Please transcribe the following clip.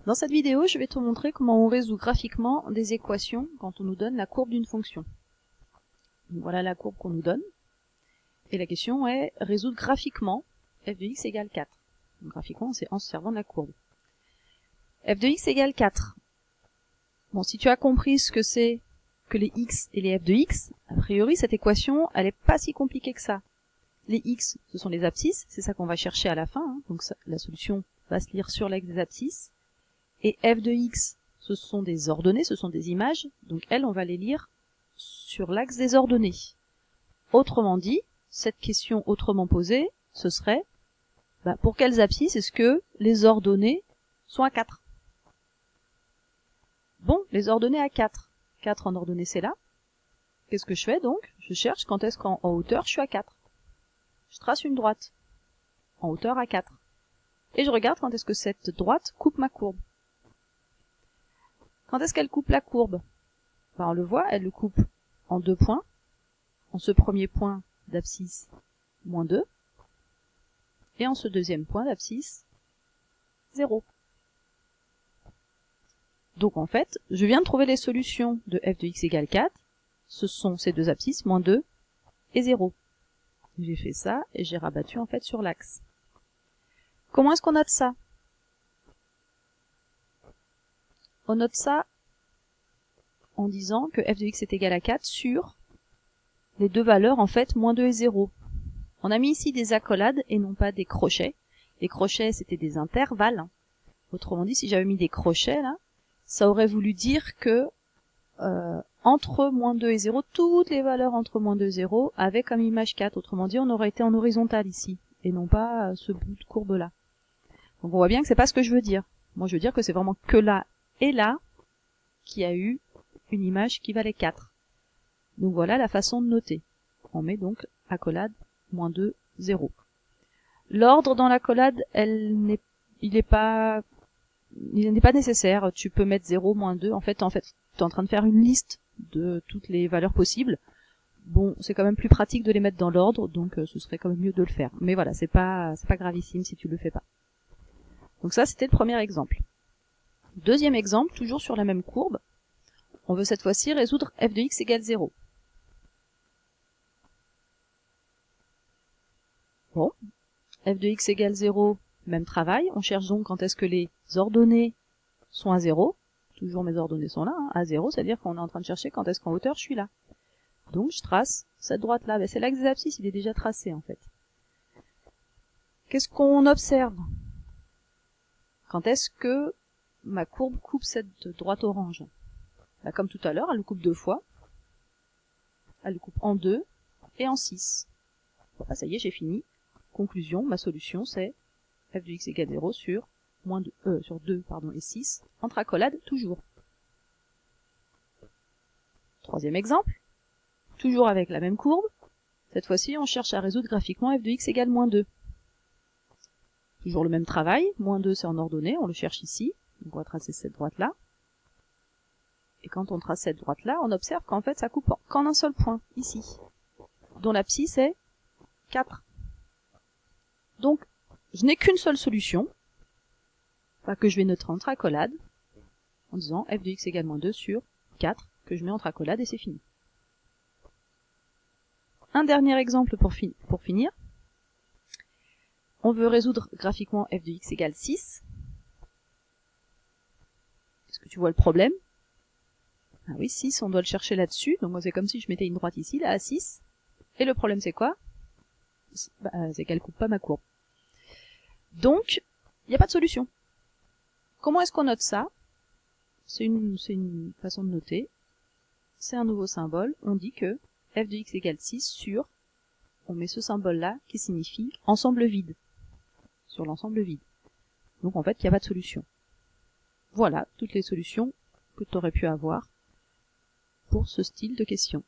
Dans cette vidéo, je vais te montrer comment on résout graphiquement des équations quand on nous donne la courbe d'une fonction. Donc voilà la courbe qu'on nous donne. Et la question est résoudre graphiquement f de x égale 4. Donc graphiquement, c'est en se servant de la courbe. f de x égale 4. Bon, si tu as compris ce que c'est que les x et les f de x, a priori, cette équation, elle est pas si compliquée que ça. Les x, ce sont les abscisses, c'est ça qu'on va chercher à la fin, hein. Donc ça, la solution va se lire sur l'axe des abscisses. Et f de x, ce sont des ordonnées, ce sont des images, donc elles, on va les lire sur l'axe des ordonnées. Autrement dit, cette question autrement posée, ce serait, pour quelles abscisses est-ce que les ordonnées sont à 4? Bon, les ordonnées à 4. 4 en ordonnée, c'est là. Qu'est-ce que je fais donc? Je cherche quand est-ce qu'en hauteur, je suis à 4. Je trace une droite en hauteur à 4. Et je regarde quand est-ce que cette droite coupe ma courbe. Quand est-ce qu'elle coupe la courbe? On le voit, elle le coupe en 2 points. En ce premier point d'abscisse, moins 2. Et en ce deuxième point d'abscisse, 0. Donc en fait, je viens de trouver les solutions de f de x égale 4. Ce sont ces deux abscisses, moins 2 et 0. J'ai fait ça et j'ai rabattu en fait sur l'axe. Comment est-ce qu'on note ça? On note ça en disant que f de x est égal à 4 sur les deux valeurs en fait moins 2 et 0. On a mis ici des accolades et non pas des crochets. Les crochets c'était des intervalles. Autrement dit, si j'avais mis des crochets là, ça aurait voulu dire que entre moins 2 et 0, toutes les valeurs entre moins 2 et 0 avaient comme image 4. Autrement dit, on aurait été en horizontal ici, et non pas ce bout de courbe là. Donc on voit bien que c'est pas ce que je veux dire. Moi je veux dire que c'est vraiment que là et là qui a eu une image qui valait 4. Donc voilà la façon de noter. On met donc accolade moins 2, 0. L'ordre dans l'accolade, il n'est pas nécessaire. Tu peux mettre 0, moins 2. En fait, tu es en train de faire une liste de toutes les valeurs possibles. Bon, c'est quand même plus pratique de les mettre dans l'ordre, donc ce serait quand même mieux de le faire. Mais voilà, c'est pas gravissime si tu le fais pas. Donc ça, c'était le premier exemple. Deuxième exemple, toujours sur la même courbe. On veut cette fois-ci résoudre f de x égale 0. Bon, f de x égale 0, même travail. On cherche donc quand est-ce que les ordonnées sont à 0. Toujours mes ordonnées sont là, hein, à 0, c'est-à-dire qu'on est en train de chercher quand est-ce qu'en hauteur je suis là. Donc je trace cette droite-là. C'est l'axe des abscisses, il est déjà tracé en fait. Qu'est-ce qu'on observe? Quand est-ce que ma courbe coupe cette droite orange? Comme tout à l'heure, elle le coupe 2 fois. Elle le coupe en 2 et en 6. Bon, ça y est, j'ai fini. Conclusion, ma solution c'est f de x égale 0 sur 2 et 6, entre accolades toujours. Troisième exemple, toujours avec la même courbe. Cette fois-ci, on cherche à résoudre graphiquement f de x égale moins 2. Toujours le même travail, moins 2 c'est en ordonnée, on le cherche ici. Donc on va tracer cette droite-là. Et quand on trace cette droite-là, on observe qu'en fait ça coupe qu'en un seul point, ici, dont l'abscisse est 4. Donc, je n'ai qu'une seule solution, que je vais noter entre accolades, en disant f de x égale moins 2 sur 4, que je mets entre accolades et c'est fini. Un dernier exemple pour finir. On veut résoudre graphiquement f de x égale 6. Est-ce que tu vois le problème? Ah oui, 6, on doit le chercher là-dessus, donc moi c'est comme si je mettais une droite ici, là, à 6. Et le problème c'est quoi? C'est qu'elle coupe pas ma courbe. Donc, il n'y a pas de solution. Comment est-ce qu'on note ça? C'est une façon de noter. C'est un nouveau symbole. On dit que f de x égale 6 sur, on met ce symbole-là qui signifie ensemble vide. Sur l'ensemble vide. Donc en fait, il n'y a pas de solution. Voilà toutes les solutions que tu aurais pu avoir pour ce style de question.